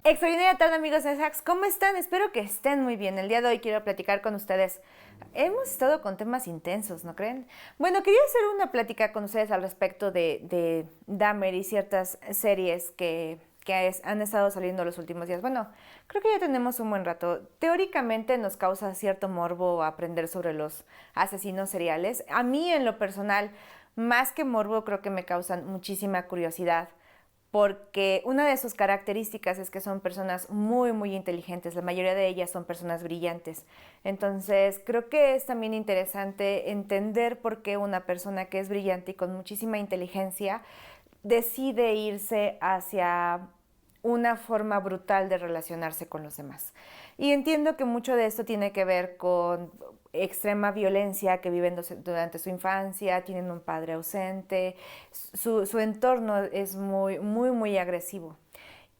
Extraordinaria tarde, amigos de Hacks. ¿Cómo están? Espero que estén muy bien. El día de hoy quiero platicar con ustedes. Hemos estado con temas intensos, ¿no creen? Bueno, quería hacer una plática con ustedes al respecto de Dahmer y ciertas series que han estado saliendo los últimos días. Bueno, creo que ya tenemos un buen rato. Teóricamente nos causa cierto morbo aprender sobre los asesinos seriales. A mí, en lo personal, más que morbo, creo que me causan muchísima curiosidad porque una de sus características es que son personas muy inteligentes, la mayoría de ellas son personas brillantes. Entonces, creo que es también interesante entender por qué una persona que es brillante y con muchísima inteligencia decide irse hacia una forma brutal de relacionarse con los demás. Y entiendo que mucho de esto tiene que ver con extrema violencia que viven durante su infancia, tienen un padre ausente, su entorno es muy agresivo.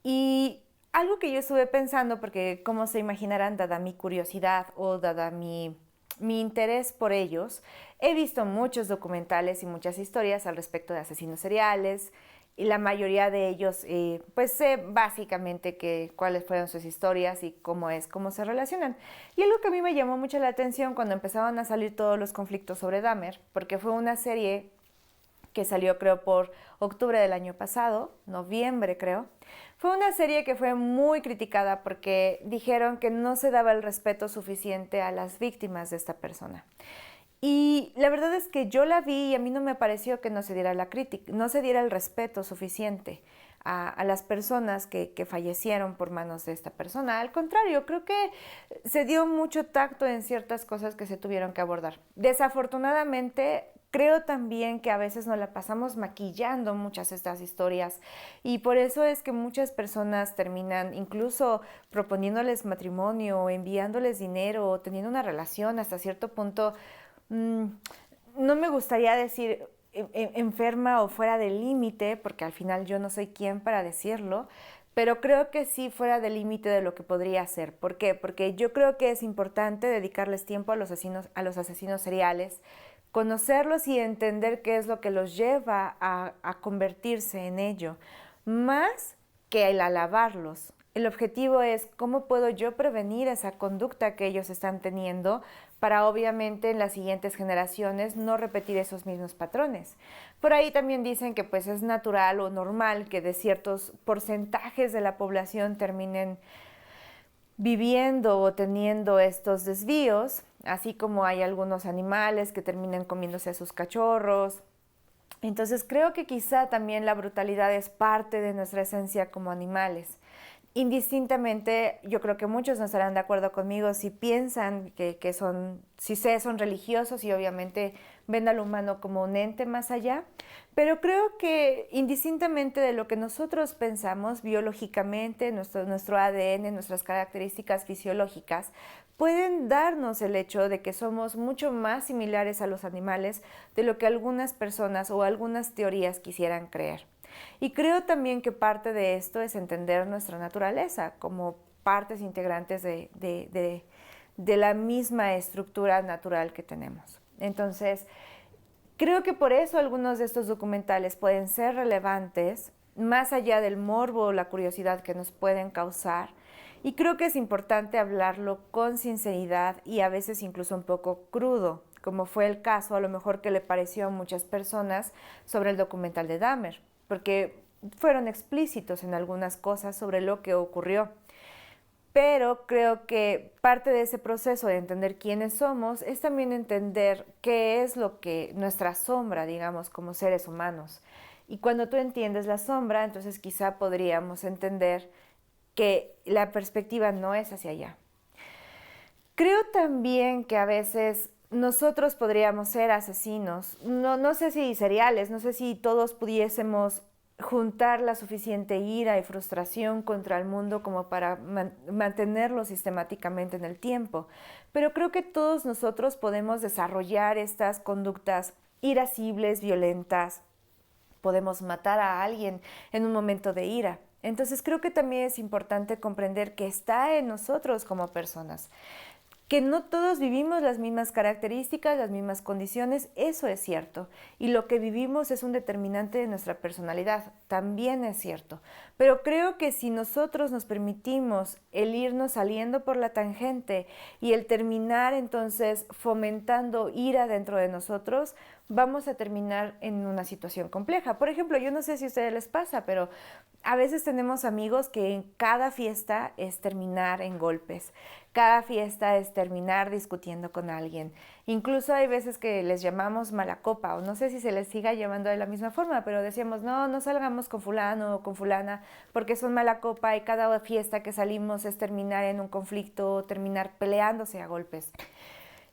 Y algo que yo estuve pensando, porque como se imaginarán, dada mi curiosidad o dada mi interés por ellos, he visto muchos documentales y muchas historias al respecto de asesinos seriales, y la mayoría de ellos, pues sé básicamente cuáles fueron sus historias y cómo se relacionan. Y algo que a mí me llamó mucho la atención cuando empezaban a salir todos los conflictos sobre Dahmer, porque fue una serie que salió creo por octubre del año pasado, noviembre creo. Fue una serie que fue muy criticada porque dijeron que no se daba el respeto suficiente a las víctimas de esta persona. Y la verdad es que yo la vi y a mí no me pareció que no se diera la crítica, no se diera el respeto suficiente a las personas que fallecieron por manos de esta persona. Al contrario, creo que se dio mucho tacto en ciertas cosas que se tuvieron que abordar. Desafortunadamente, creo también que a veces nos la pasamos maquillando muchas de estas historias y por eso es que muchas personas terminan incluso proponiéndoles matrimonio o enviándoles dinero o teniendo una relación hasta cierto punto. No me gustaría decir enferma o fuera del límite, porque al final yo no soy quien para decirlo, pero creo que sí fuera del límite de lo que podría ser. ¿Por qué? Porque yo creo que es importante dedicarles tiempo a los asesinos seriales, conocerlos y entender qué es lo que los lleva a convertirse en ello, más que el alabarlos. El objetivo es cómo puedo yo prevenir esa conducta que ellos están teniendo para obviamente en las siguientes generaciones no repetir esos mismos patrones. Por ahí también dicen que pues es natural o normal que de ciertos porcentajes de la población terminen viviendo o teniendo estos desvíos, así como hay algunos animales que terminan comiéndose a sus cachorros. Entonces creo que quizá también la brutalidad es parte de nuestra esencia como animales. Indistintamente, yo creo que muchos no estarán de acuerdo conmigo si piensan si son religiosos y obviamente ven al humano como un ente más allá, pero creo que indistintamente de lo que nosotros pensamos biológicamente, nuestro ADN, nuestras características fisiológicas, pueden darnos el hecho de que somos mucho más similares a los animales de lo que algunas personas o algunas teorías quisieran creer. Y creo también que parte de esto es entender nuestra naturaleza como partes integrantes de la misma estructura natural que tenemos. Entonces, creo que por eso algunos de estos documentales pueden ser relevantes, más allá del morbo o la curiosidad que nos pueden causar. Y creo que es importante hablarlo con sinceridad y a veces incluso un poco crudo, como fue el caso a lo mejor que le pareció a muchas personas sobre el documental de Dahmer, porque fueron explícitos en algunas cosas sobre lo que ocurrió. Pero creo que parte de ese proceso de entender quiénes somos es también entender qué es lo que nuestra sombra, digamos, como seres humanos. Y cuando tú entiendes la sombra, entonces quizá podríamos entender que la perspectiva no es hacia allá. Creo también que a veces nosotros podríamos ser asesinos, no sé si seriales, no sé si todos pudiésemos juntar la suficiente ira y frustración contra el mundo como para mantenerlo sistemáticamente en el tiempo, pero creo que todos nosotros podemos desarrollar estas conductas irascibles, violentas, podemos matar a alguien en un momento de ira. Entonces creo que también es importante comprender que está en nosotros como personas. Que no todos vivimos las mismas características, las mismas condiciones, eso es cierto. Y lo que vivimos es un determinante de nuestra personalidad, también es cierto. Pero creo que si nosotros nos permitimos el irnos saliendo por la tangente y el terminar entonces fomentando ira dentro de nosotros, vamos a terminar en una situación compleja. Por ejemplo, yo no sé si a ustedes les pasa, pero a veces tenemos amigos que en cada fiesta es terminar en golpes. Cada fiesta es terminar discutiendo con alguien. Incluso hay veces que les llamamos mala copa, o no sé si se les siga llamando de la misma forma, pero decíamos, no, no salgamos con fulano o con fulana porque son mala copa y cada fiesta que salimos es terminar en un conflicto o terminar peleándose a golpes.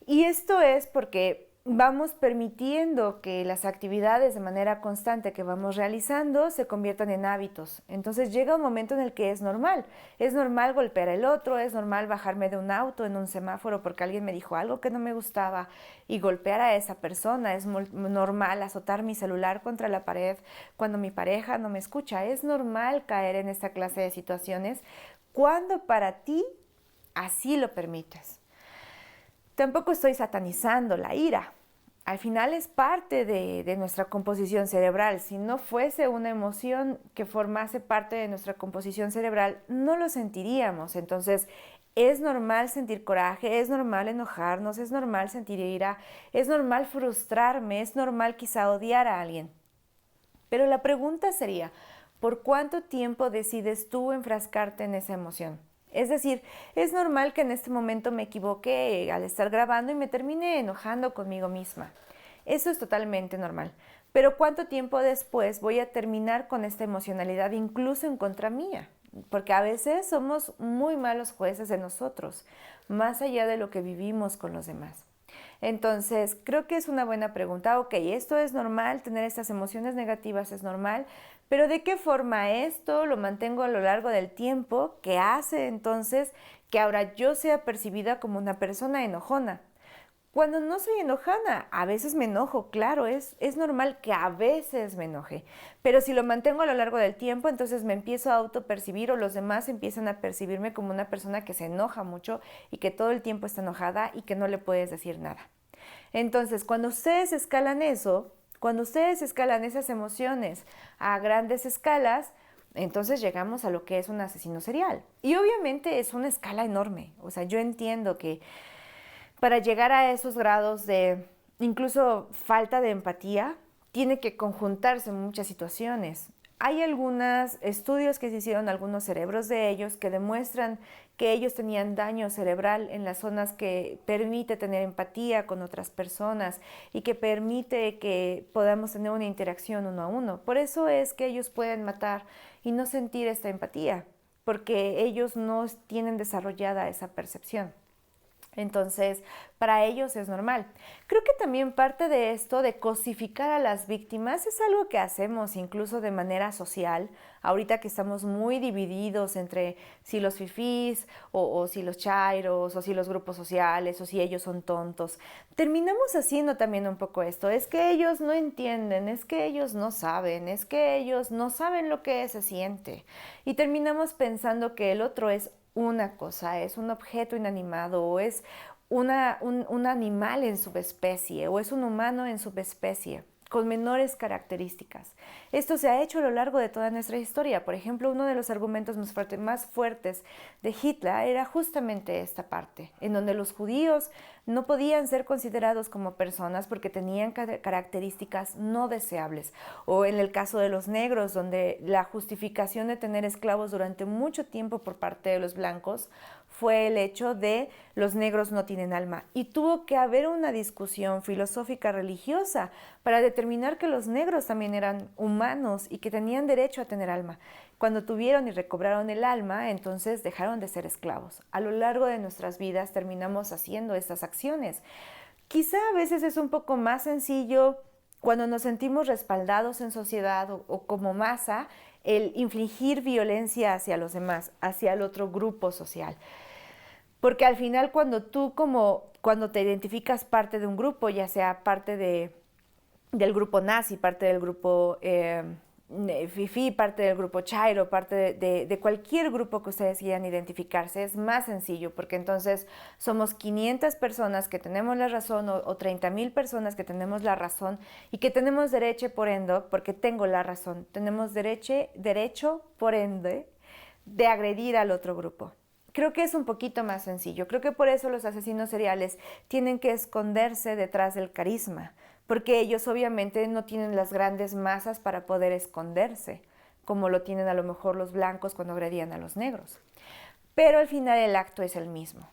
Y esto es porque vamos permitiendo que las actividades de manera constante que vamos realizando se conviertan en hábitos. Entonces llega un momento en el que es normal. Es normal golpear al otro, es normal bajarme de un auto en un semáforo porque alguien me dijo algo que no me gustaba y golpear a esa persona. Es normal azotar mi celular contra la pared cuando mi pareja no me escucha. Es normal caer en esta clase de situaciones cuando para ti así lo permites. Tampoco estoy satanizando la ira. Al final es parte de nuestra composición cerebral. Si no fuese una emoción que formase parte de nuestra composición cerebral, no lo sentiríamos. Entonces, es normal sentir coraje, es normal enojarnos, es normal sentir ira, es normal frustrarme, es normal quizá odiar a alguien. Pero la pregunta sería, ¿por cuánto tiempo decides tú enfrascarte en esa emoción? Es decir, es normal que en este momento me equivoque al estar grabando y me termine enojando conmigo misma. Eso es totalmente normal. Pero ¿cuánto tiempo después voy a terminar con esta emocionalidad incluso en contra mía? Porque a veces somos muy malos jueces de nosotros, más allá de lo que vivimos con los demás. Entonces, creo que es una buena pregunta. Ok, esto es normal, tener estas emociones negativas es normal, pero ¿de qué forma esto lo mantengo a lo largo del tiempo que hace entonces que ahora yo sea percibida como una persona enojona? Cuando no soy enojada, a veces me enojo, claro, es normal que a veces me enoje, pero si lo mantengo a lo largo del tiempo, entonces me empiezo a autopercibir o los demás empiezan a percibirme como una persona que se enoja mucho y que todo el tiempo está enojada y que no le puedes decir nada. Entonces, cuando ustedes escalan eso, cuando ustedes escalan esas emociones a grandes escalas, entonces llegamos a lo que es un asesino serial. Y obviamente es una escala enorme, o sea, yo entiendo que para llegar a esos grados de incluso falta de empatía, tiene que conjuntarse muchas situaciones. Hay algunos estudios que se hicieron a algunos cerebros de ellos que demuestran que ellos tenían daño cerebral en las zonas que permite tener empatía con otras personas y que permite que podamos tener una interacción uno a uno. Por eso es que ellos pueden matar y no sentir esta empatía, porque ellos no tienen desarrollada esa percepción. Entonces, para ellos es normal. Creo que también parte de esto de cosificar a las víctimas es algo que hacemos incluso de manera social. Ahorita que estamos muy divididos entre si los fifís o si los chairos o si los grupos sociales o si ellos son tontos, terminamos haciendo también un poco esto. Es que ellos no entienden, es que ellos no saben, es que ellos no saben lo que se siente. Y terminamos pensando que el otro es una cosa, es un objeto inanimado o es un animal en subespecie o es un humano en subespecie con menores características. Esto se ha hecho a lo largo de toda nuestra historia. Por ejemplo, uno de los argumentos más fuertes de Hitler era justamente esta parte, en donde los judíos no podían ser considerados como personas porque tenían características no deseables. O en el caso de los negros, donde la justificación de tener esclavos durante mucho tiempo por parte de los blancos fue el hecho de los negros no tienen alma. Y tuvo que haber una discusión filosófica religiosa para determinar que los negros también eran humanos y que tenían derecho a tener alma. Cuando tuvieron y recobraron el alma, entonces dejaron de ser esclavos. A lo largo de nuestras vidas terminamos haciendo estas acciones. Quizá a veces es un poco más sencillo cuando nos sentimos respaldados en sociedad o como masa, el infligir violencia hacia los demás, hacia el otro grupo social. Porque al final cuando te identificas parte de un grupo, ya sea parte del grupo nazi, parte del grupo Fifi, parte del grupo Chairo, parte de cualquier grupo que ustedes quieran identificarse, es más sencillo, porque entonces somos 500 personas que tenemos la razón o 30,000 personas que tenemos la razón y que tenemos derecho, por ende, porque tengo la razón, tenemos derecho, por ende, de agredir al otro grupo. Creo que es un poquito más sencillo. Creo que por eso los asesinos seriales tienen que esconderse detrás del carisma, porque ellos obviamente no tienen las grandes masas para poder esconderse, como lo tienen a lo mejor los blancos cuando agredían a los negros. Pero al final el acto es el mismo.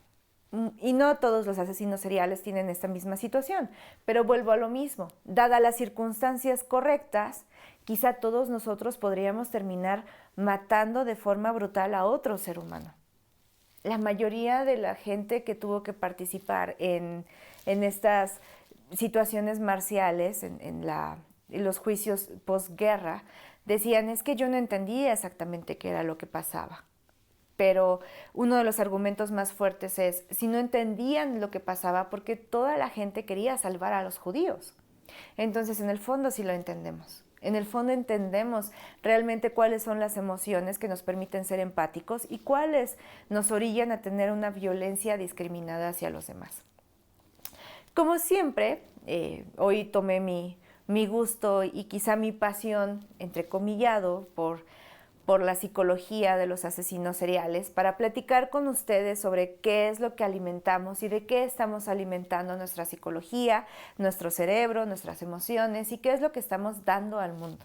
Y no todos los asesinos seriales tienen esta misma situación, pero vuelvo a lo mismo. Dadas las circunstancias correctas, quizá todos nosotros podríamos terminar matando de forma brutal a otro ser humano. La mayoría de la gente que tuvo que participar en estas situaciones marciales, en los juicios posguerra, decían, es que yo no entendía exactamente qué era lo que pasaba. Pero uno de los argumentos más fuertes es, si no entendían lo que pasaba, porque toda la gente quería salvar a los judíos. Entonces, en el fondo sí lo entendemos. En el fondo entendemos realmente cuáles son las emociones que nos permiten ser empáticos y cuáles nos orillan a tener una violencia discriminada hacia los demás. Como siempre, hoy tomé mi gusto y quizá mi pasión, entrecomillado, por la psicología de los asesinos seriales para platicar con ustedes sobre qué es lo que alimentamos y de qué estamos alimentando nuestra psicología, nuestro cerebro, nuestras emociones y qué es lo que estamos dando al mundo.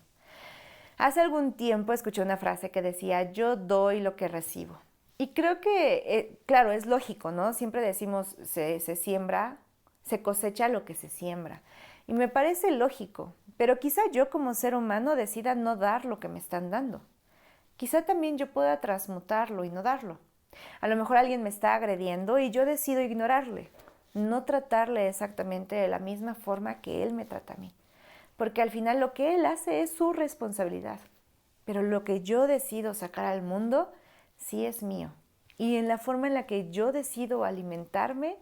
Hace algún tiempo escuché una frase que decía, yo doy lo que recibo. Y creo que, claro, es lógico, ¿no? Siempre decimos, se siembra, se cosecha lo que se siembra. Y me parece lógico, pero quizá yo como ser humano decida no dar lo que me están dando. Quizá también yo pueda transmutarlo y no darlo. A lo mejor alguien me está agrediendo y yo decido ignorarle, no tratarle exactamente de la misma forma que él me trata a mí. Porque al final lo que él hace es su responsabilidad. Pero lo que yo decido sacar al mundo sí es mío. Y en la forma en la que yo decido alimentarme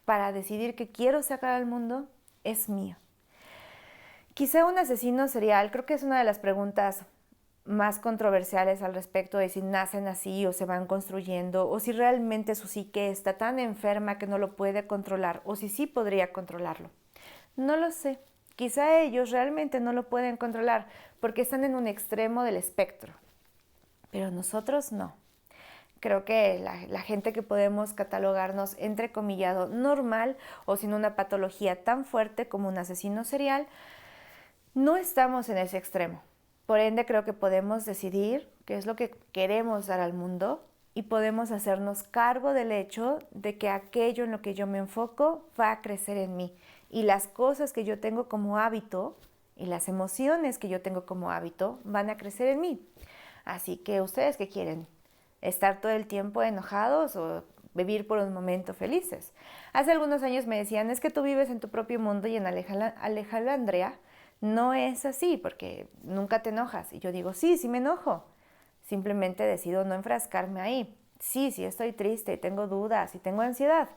para decidir qué quiero sacar al mundo es mío. Quizá un asesino serial, creo que es una de las preguntas más controversiales al respecto de si nacen así o se van construyendo o si realmente su psique está tan enferma que no lo puede controlar o si sí podría controlarlo. No lo sé. Quizá ellos realmente no lo pueden controlar porque están en un extremo del espectro, pero nosotros no. Creo que la gente que podemos catalogarnos entrecomillado normal o sin una patología tan fuerte como un asesino serial, no estamos en ese extremo. Por ende, creo que podemos decidir qué es lo que queremos dar al mundo y podemos hacernos cargo del hecho de que aquello en lo que yo me enfoco va a crecer en mí. Y las cosas que yo tengo como hábito y las emociones que yo tengo como hábito van a crecer en mí. Así que ustedes, ¿qué quieren? ¿Estar todo el tiempo enojados o vivir por un momento felices? Hace algunos años me decían, es que tú vives en tu propio mundo y en Alejandría no es así, porque nunca te enojas. Y yo digo, sí me enojo. Simplemente decido no enfrascarme ahí. Sí estoy triste, tengo dudas y tengo ansiedad,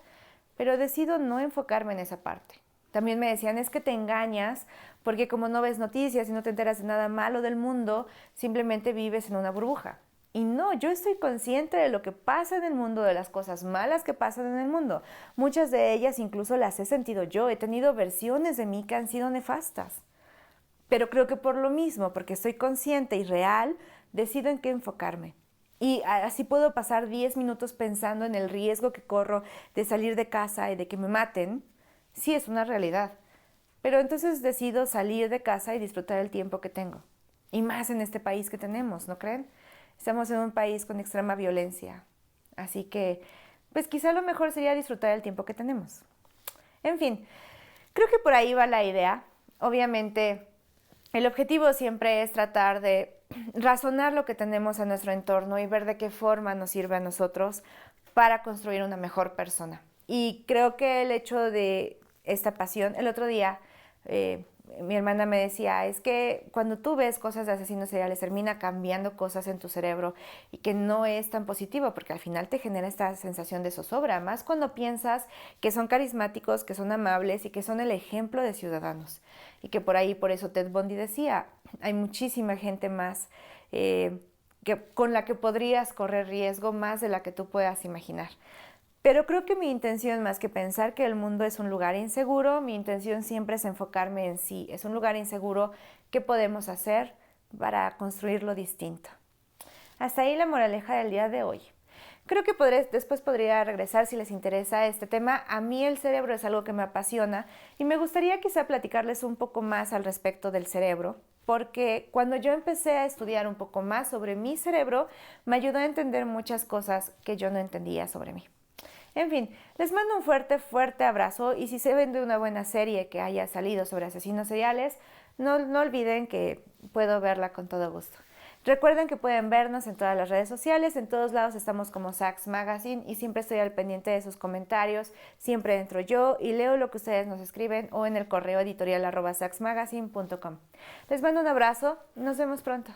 pero decido no enfocarme en esa parte. También me decían, es que te engañas, porque como no ves noticias y no te enteras de nada malo del mundo, simplemente vives en una burbuja. Y no, yo estoy consciente de lo que pasa en el mundo, de las cosas malas que pasan en el mundo. Muchas de ellas incluso las he sentido yo. He tenido versiones de mí que han sido nefastas. Pero creo que por lo mismo, porque estoy consciente y real, decido en qué enfocarme. Y así puedo pasar 10 minutos pensando en el riesgo que corro de salir de casa y de que me maten. Sí, es una realidad. Pero entonces decido salir de casa y disfrutar el tiempo que tengo. Y más en este país que tenemos, ¿no creen? Estamos en un país con extrema violencia. Así que, pues quizá lo mejor sería disfrutar el tiempo que tenemos. En fin, creo que por ahí va la idea. Obviamente, el objetivo siempre es tratar de razonar lo que tenemos a nuestro entorno y ver de qué forma nos sirve a nosotros para construir una mejor persona. Y creo que el hecho de esta pasión, el otro día mi hermana me decía, es que cuando tú ves cosas de asesinos seriales termina cambiando cosas en tu cerebro y que no es tan positivo porque al final te genera esta sensación de zozobra, más cuando piensas que son carismáticos, que son amables y que son el ejemplo de ciudadanos. Y que por ahí, por eso Ted Bundy decía, hay muchísima gente más con la que podrías correr riesgo, más de la que tú puedas imaginar. Pero creo que mi intención, más que pensar que el mundo es un lugar inseguro, mi intención siempre es enfocarme en sí. Es un lugar inseguro, ¿qué podemos hacer para construirlo distinto? Hasta ahí la moraleja del día de hoy. Creo que después podría regresar si les interesa este tema. A mí el cerebro es algo que me apasiona y me gustaría quizá platicarles un poco más al respecto del cerebro, porque cuando yo empecé a estudiar un poco más sobre mi cerebro, me ayudó a entender muchas cosas que yo no entendía sobre mí. En fin, les mando un fuerte, fuerte abrazo y si se ven de una buena serie que haya salido sobre asesinos seriales, no olviden que puedo verla con todo gusto. Recuerden que pueden vernos en todas las redes sociales, en todos lados estamos como Sax Magazine y siempre estoy al pendiente de sus comentarios, siempre entro yo y leo lo que ustedes nos escriben o en el correo editorial @saxmagazine.com. Les mando un abrazo, nos vemos pronto.